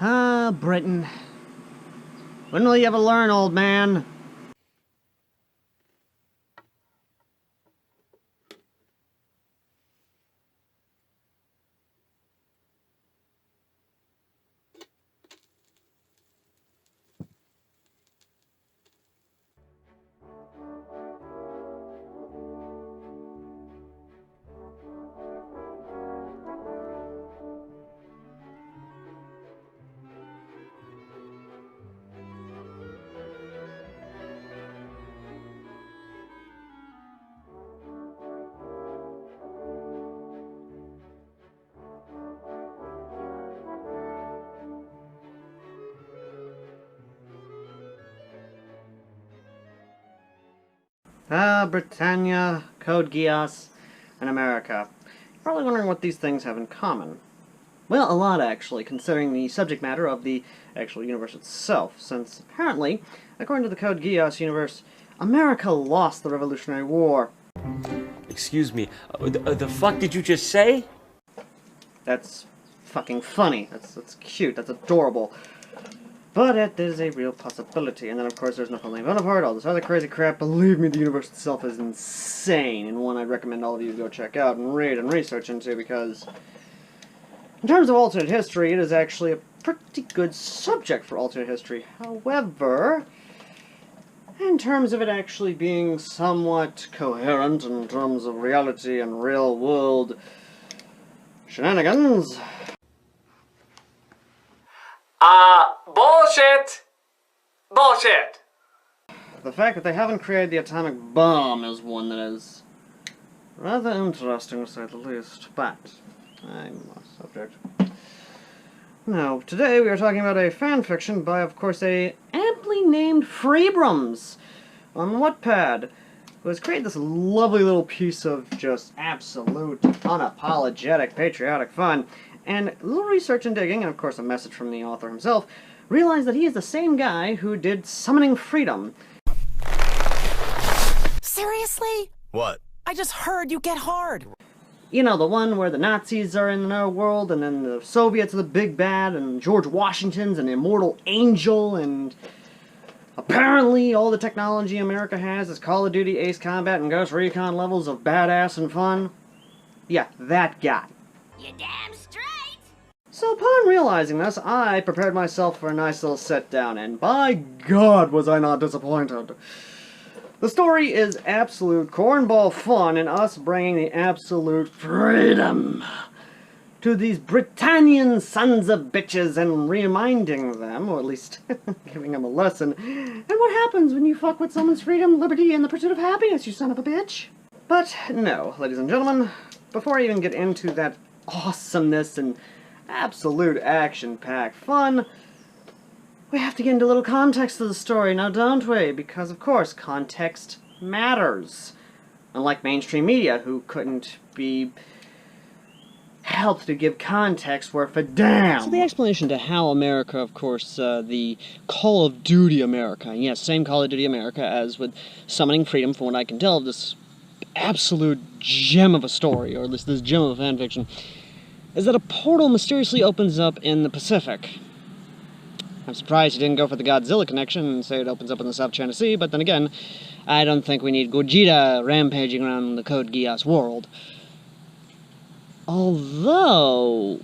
Ah, Britain. When will you ever learn, old man? Ah, Britannia, Code Geass, and America. You're probably wondering what these things have in common. Well, a lot actually, considering the subject matter of the actual universe itself, since apparently, according to the Code Geass universe, America lost the Revolutionary War. Excuse me, the fuck did you just say? That's fucking funny. That's cute. That's adorable. But it is a real possibility. And then, of course, there's Napoleon Bonaparte, all this other crazy crap. Believe me, the universe itself is insane, and one I'd recommend all of you to go check out and read and research into, because in terms of alternate history, it is actually a pretty good subject for alternate history. However, in terms of it actually being somewhat coherent in terms of reality and real-world shenanigans... Bullshit! Bullshit! The fact that they haven't created the atomic bomb is one that is rather interesting, to say the least, but I'm off subject. Now, today we are talking about a fanfiction by, of course, a aptly named Freebrams on Wattpad, who has created this lovely little piece of just absolute, unapologetic, patriotic fun. And a little research and digging, and of course a message from the author himself, realized that he is the same guy who did Summoning Freedom. Seriously? What? I just heard you get hard. You know, the one where the Nazis are in our world, and then the Soviets are the big bad, and George Washington's an immortal angel, and apparently all the technology America has is Call of Duty, Ace Combat, and Ghost Recon levels of badass and fun. Yeah, that guy. You damn straight! So upon realizing this, I prepared myself for a nice little sit-down, and by God was I not disappointed. The story is absolute cornball fun in us bringing the absolute freedom to these Britannian sons of bitches and reminding them, or at least giving them a lesson, and what happens when you fuck with someone's freedom, liberty, and the pursuit of happiness, you son of a bitch. But no, ladies and gentlemen, before I even get into that awesomeness and absolute action-packed fun, we have to get into a little context of the story, now don't we? Because, of course, context matters. Unlike mainstream media, who couldn't be helped to give context worth a damn. So the explanation to how America, of course, the Call of Duty America, and yes, same Call of Duty America as with Summoning Freedom, from what I can tell of this absolute gem of a story, or at least this gem of a fanfiction, is that a portal mysteriously opens up in the Pacific. I'm surprised you didn't go for the Godzilla connection and say it opens up in the South China Sea, but then again, I don't think we need Gogeta rampaging around the Code Geass world. Although,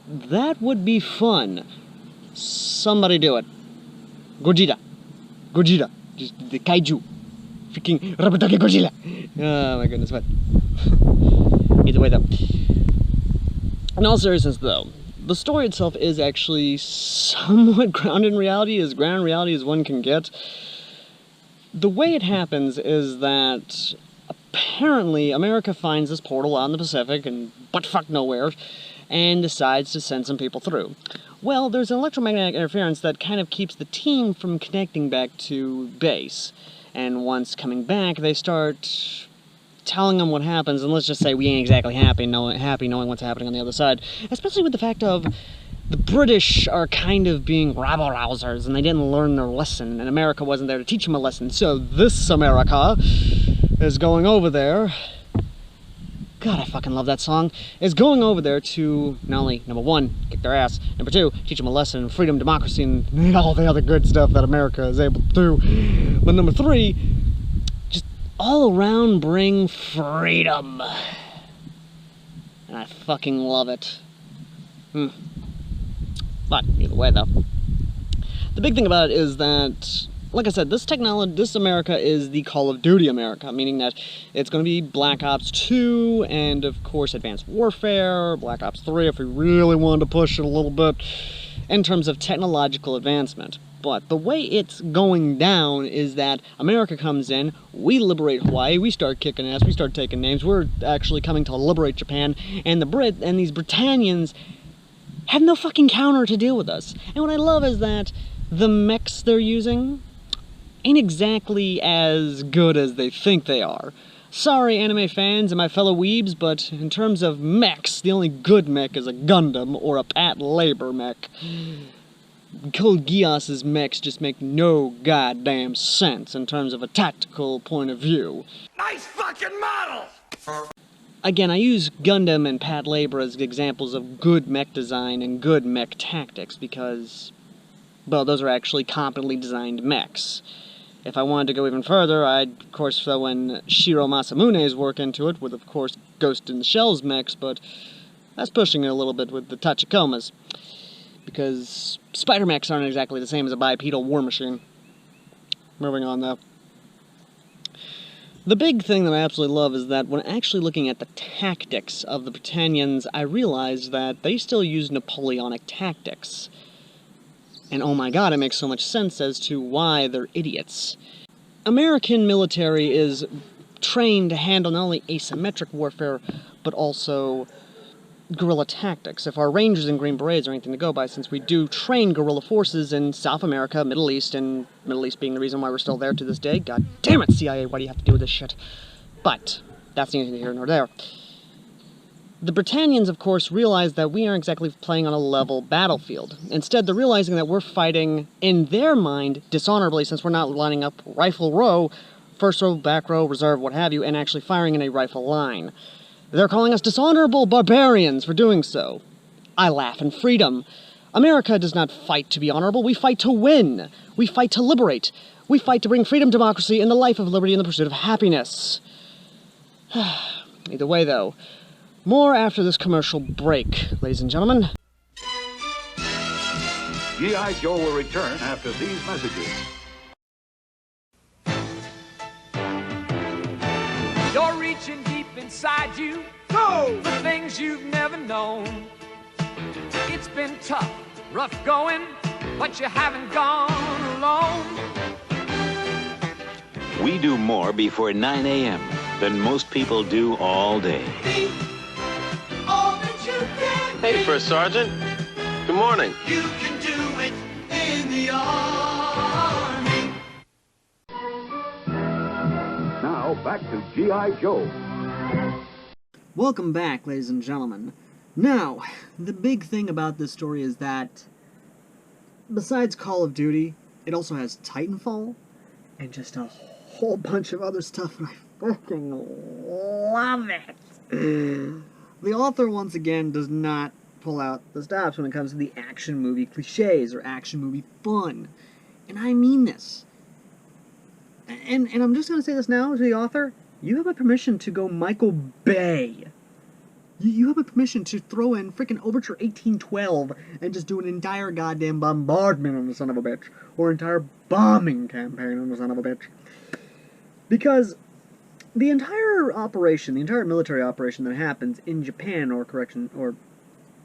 that would be fun. Somebody do it. Gogeta. Gogeta. Just the kaiju. Freaking Rabatake Godzilla. Oh my goodness, what? Either way though. In all seriousness though, the story itself is actually somewhat grounded in reality, as grounded in reality as one can get. The way it happens is that apparently America finds this portal out in the Pacific and buttfuck nowhere and decides to send some people through. Well, there's an electromagnetic interference that kind of keeps the team from connecting back to base. And once coming back, they start telling them what happens, and let's just say we ain't exactly happy knowing what's happening on the other side, especially with the fact of the British are kind of being rabble-rousers, and they didn't learn their lesson, and America wasn't there to teach them a lesson, so this America is going over there God, I fucking love that song, is going over there to not only, number one, kick their ass, number two, teach them a lesson in freedom, democracy, and all the other good stuff that America is able to do. But number three, just all around bring freedom. And I fucking love it. But either way, though, the big thing about it is that, like I said, this America is the Call of Duty America, meaning that it's going to be Black Ops 2 and, of course, Advanced Warfare, Black Ops 3 if we really wanted to push it a little bit in terms of technological advancement. But the way it's going down is that America comes in, we liberate Hawaii, we start kicking ass, we start taking names, we're actually coming to liberate Japan, and these Britannians have no fucking counter to deal with us. And what I love is that the mechs they're using ain't exactly as good as they think they are. Sorry, anime fans and my fellow weebs, but in terms of mechs, the only good mech is a Gundam or a Pat Labor mech. Code Geass's mechs just make no goddamn sense in terms of a tactical point of view. Nice fucking model! Again, I use Gundam and Pat Labor as examples of good mech design and good mech tactics because, well, those are actually competently designed mechs. If I wanted to go even further, I'd, of course, throw in Shiro Masamune's work into it with, of course, Ghost in the Shell's mechs, but that's pushing it a little bit with the Tachikomas. Because spider mechs aren't exactly the same as a bipedal war machine. Moving on, though. The big thing that I absolutely love is that when actually looking at the tactics of the Britannians, I realized that they still use Napoleonic tactics. And oh my god, it makes so much sense as to why they're idiots. American military is trained to handle not only asymmetric warfare, but also guerrilla tactics. If our Rangers and Green Berets are anything to go by, since we do train guerrilla forces in South America, Middle East, and Middle East being the reason why we're still there to this day. God damn it, CIA, why do you have to do with this shit? But that's neither here nor there. The Britannians, of course, realize that we aren't exactly playing on a level battlefield. Instead, they're realizing that we're fighting, in their mind, dishonorably, since we're not lining up rifle row, first row, back row, reserve, what have you, and actually firing in a rifle line. They're calling us dishonorable barbarians for doing so. I laugh in freedom. America does not fight to be honorable, we fight to win. We fight to liberate. We fight to bring freedom, democracy, and the life of liberty in the pursuit of happiness. Either way, though, more after this commercial break, ladies and gentlemen. G.I. Joe will return after these messages. You're reaching deep inside you. Go! For things you've never known. It's been tough, rough going, but you haven't gone alone. We do more before 9 a.m. than most people do all day. All that you can Hey, be. First Sergeant. Good morning. You can do it in the army. Now, back to G.I. Joe. Welcome back, ladies and gentlemen. Now, the big thing about this story is that, besides Call of Duty, it also has Titanfall, and just a whole bunch of other stuff, and I fucking love it! The author, once again, does not pull out the stops when it comes to the action movie cliches, or action movie fun. And I mean this. And I'm just gonna say this now to the author, you have my permission to go Michael Bay. You have my permission to throw in frickin' Overture 1812 and just do an entire goddamn bombardment on the son of a bitch. Or entire bombing campaign on the son of a bitch. Because the entire operation, the entire military operation that happens in Japan, or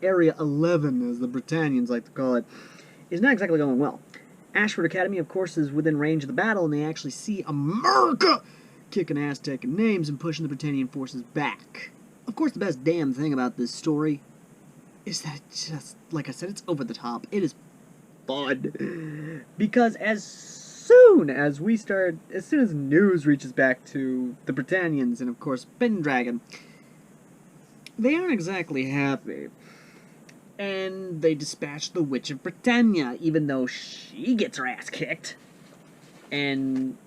Area 11, as the Britannians like to call it, is not exactly going well. Ashford Academy, of course, is within range of the battle, and they actually see America kicking ass, taking names, and pushing the Britannian forces back. Of course, the best damn thing about this story is that, just like I said, it's over the top. It is fun. Because as soon as news reaches back to the Britannians and, of course, Pendragon, they aren't exactly happy. And they dispatch the Witch of Britannia, even though she gets her ass kicked. And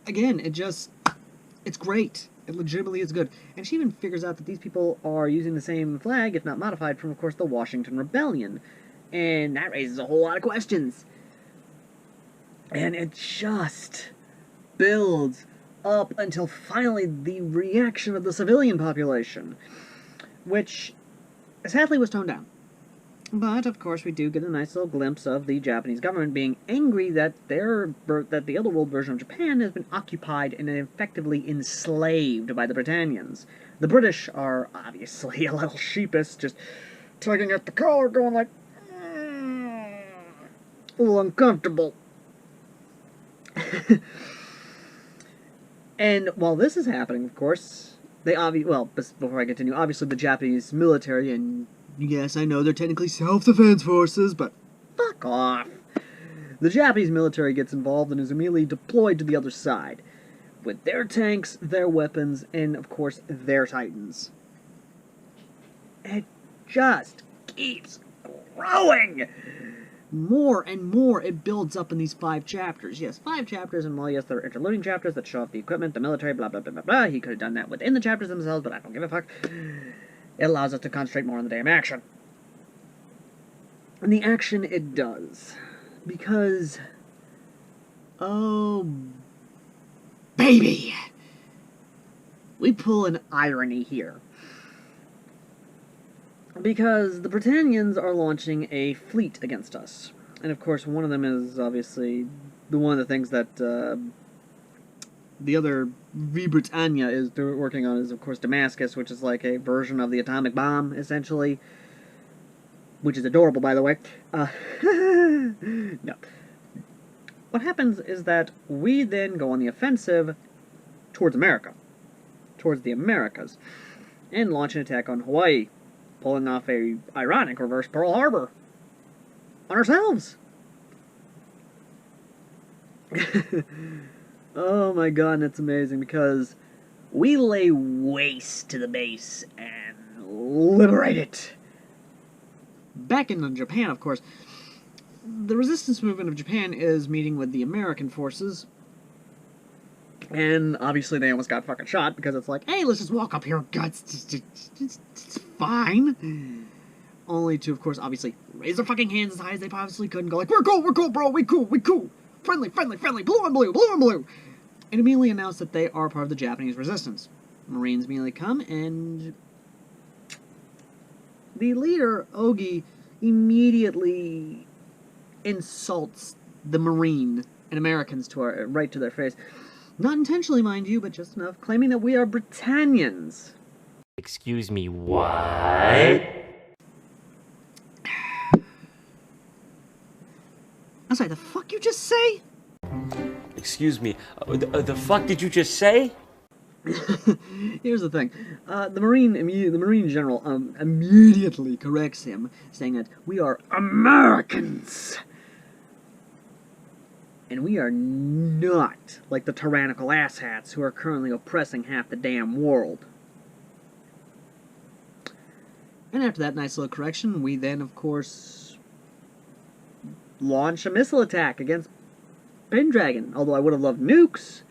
again, it's great. It legitimately is good. And she even figures out that these people are using the same flag, if not modified, from, of course, the Washington Rebellion. And that raises a whole lot of questions. And it just builds up until finally the reaction of the civilian population, which sadly was toned down. But, of course, we do get a nice little glimpse of the Japanese government being angry that that the Otherworld version of Japan has been occupied and effectively enslaved by the Britannians. The British are obviously a little sheepish, just tugging at the collar, going like, a little uncomfortable. And while this is happening, of course, before I continue, obviously the Japanese military, and yes, I know they're technically self-defense forces, but fuck off. The Japanese military gets involved and is immediately deployed to the other side, with their tanks, their weapons, and, of course, their Titans. It just keeps growing! More and more it builds up in these 5 chapters. Yes, 5 chapters, and while yes, there are interluding chapters that show off the equipment, the military, blah, blah, blah, blah, blah. He could have done that within the chapters themselves, but I don't give a fuck. It allows us to concentrate more on the damn action. And the action it does. Because, oh, baby! We pull an irony here. Because the Britannians are launching a fleet against us. And of course, one of them is obviously one of the things that the other Britannia is working on is, of course, Damascus, which is like a version of the atomic bomb, essentially. Which is adorable, by the way. No. What happens is that we then go on the offensive towards America. Towards the Americas. And launch an attack on Hawaii. Pulling off a ironic reverse Pearl Harbor on ourselves. Oh my god, that's amazing, because we lay waste to the base and liberate it. Back in Japan, of course, the resistance movement of Japan is meeting with the American forces. And obviously they almost got fucking shot, because it's like, hey, let's just walk up here, guts, it's fine. Only to, of course, obviously raise their fucking hands as high as they possibly could and go like, we're cool, bro, we cool. Friendly, blue on blue. And immediately announce that they are part of the Japanese resistance. Marines immediately come, and the leader, Ogi, immediately insults the Marine and Americans right to their face. Not intentionally, mind you, but just enough, claiming that we are Britannians. Excuse me, what? I'm sorry, the fuck you just say? Excuse me, the fuck did you just say? Here's the thing. The Marine General immediately corrects him, saying that we are Americans. And we are not like the tyrannical asshats who are currently oppressing half the damn world. And after that nice little correction, we then, of course, launch a missile attack against Pendragon. Although I would have loved nukes.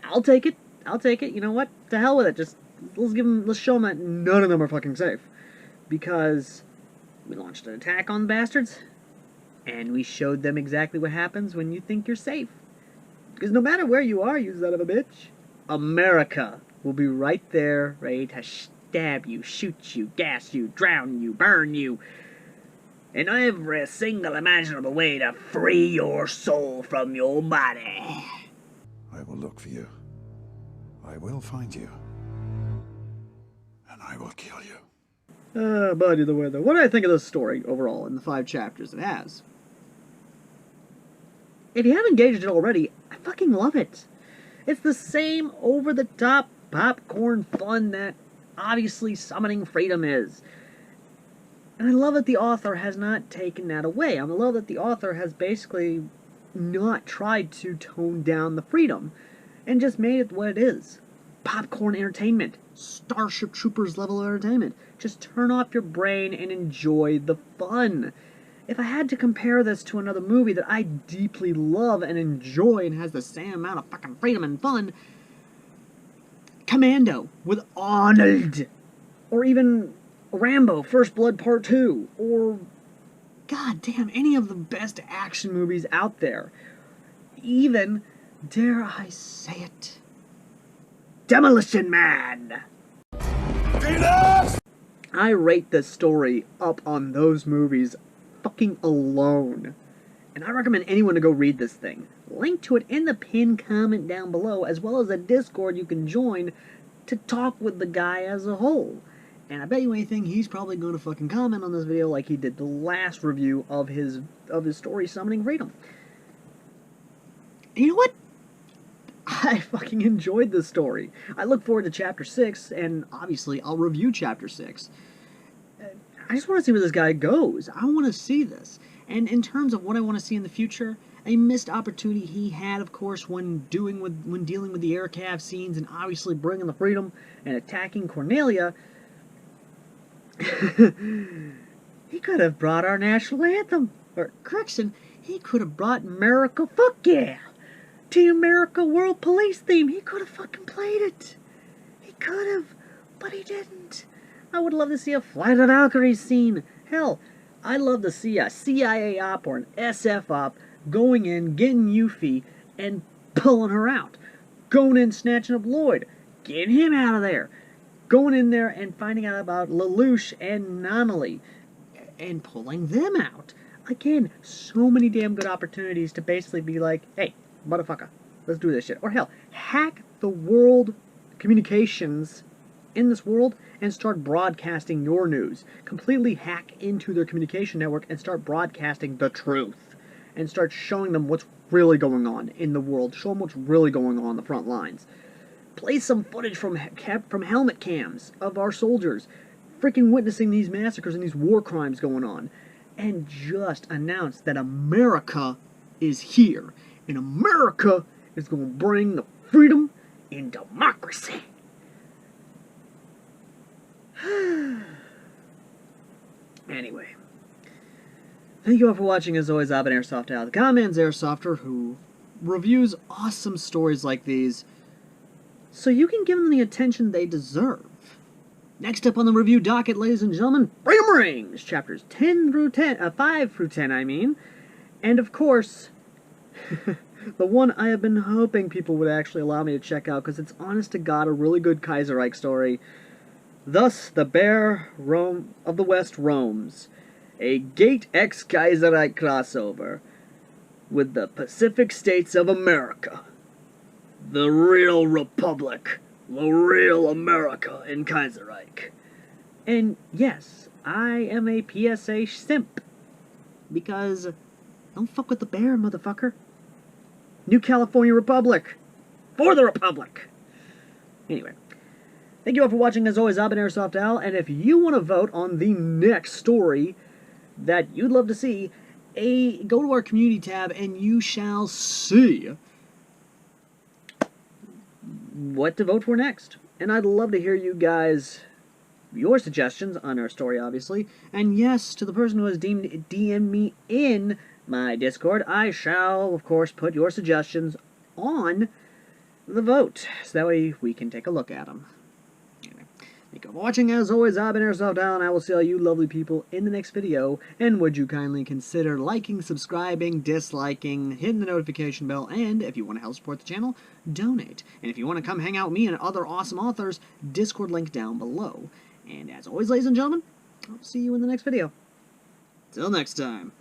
I'll take it. You know what? To hell with it. Just let's show them that none of them are fucking safe. Because we launched an attack on the bastards. And we showed them exactly what happens when you think you're safe. Because no matter where you are, you son of a bitch, America will be right there, ready to stab you, shoot you, gas you, drown you, burn you, in every single imaginable way to free your soul from your body. I will look for you. I will find you. And I will kill you. Buddy the weather. What do I think of this story overall in the 5 chapters it has? If you haven't gauged it already, I fucking love it. It's the same over-the-top popcorn fun that obviously Summoning Freedom is. And I love that the author has not taken that away. I love that the author has basically not tried to tone down the freedom and just made it what it is. Popcorn entertainment. Starship Troopers level of entertainment. Just turn off your brain and enjoy the fun. if I had to compare this to another movie that I deeply love and enjoy and has the same amount of fucking freedom and fun, Commando with Arnold, or even Rambo, First Blood Part 2, or, god damn, any of the best action movies out there. Even, dare I say it, Demolition Man! I rate this story up on those movies fucking alone. And I recommend anyone to go read this thing. Link to it in the pinned comment down below, as well as a Discord you can join to talk with the guy as a whole. And I bet you anything, he's probably going to fucking comment on this video like he did the last review of his story, Summoning Freedom. And you know what? I fucking enjoyed this story. I look forward to Chapter 6, and obviously I'll review Chapter 6. I just want to see where this guy goes. I want to see this. And in terms of what I want to see in the future, a missed opportunity he had, of course, when dealing with the air cav scenes and obviously bringing the freedom and attacking Cornelia, he could have brought our national anthem. Or, correction, he could have brought Murica, fuck yeah! Team America World Police theme. He could have fucking played it. He could have, but he didn't. I would love to see a Flight of the Valkyries scene. Hell, I'd love to see a CIA op or an SF op going in, getting Yuffie, and pulling her out. Going in, snatching up Lloyd, getting him out of there. Going in there and finding out about Lelouch and Nonnelly, and pulling them out. Again, so many damn good opportunities to basically be like, hey, motherfucker, let's do this shit. Or hell, hack the world communications in this world and start broadcasting your news. Completely hack into their communication network and start broadcasting the truth. And start showing them what's really going on in the world. Show them what's really going on the front lines. Play some footage from helmet cams of our soldiers freaking witnessing these massacres and these war crimes going on. And just announce that America is here. And America is going to bring the freedom and democracy. Anyway. Thank you all for watching. As always, I've been Airsoft Al, the Comman's Airsofter, who reviews awesome stories like these so you can give them the attention they deserve. Next up on the review docket, ladies and gentlemen, Freedom Rings! Chapters 5 through 10, I mean. And of course, the one I have been hoping people would actually allow me to check out, because it's honest to God a really good Kaiserreich story. Thus, the Bear of the West roams, a Gate X Kaiserreich crossover with the Pacific States of America. The real Republic, the real America in Kaiserreich. And yes, I am a PSA simp, because don't fuck with the bear, motherfucker. New California Republic. For the Republic. Anyway. Thank you all for watching. As always, I've been Airsoft Al. And if you want to vote on the next story that you'd love to see, go to our community tab and you shall see what to vote for next. And I'd love to hear you guys, your suggestions on our story, obviously. And yes, to the person who has DM'd me in my Discord, I shall, of course, put your suggestions on the vote, so that way we can take a look at them. Anyway, thank you for watching. As always, I've been Airsoft Al, and I will see all you lovely people in the next video. And would you kindly consider liking, subscribing, disliking, hitting the notification bell, and if you want to help support the channel, donate. And if you want to come hang out with me and other awesome authors, Discord link down below. And as always, ladies and gentlemen, I'll see you in the next video. Till next time.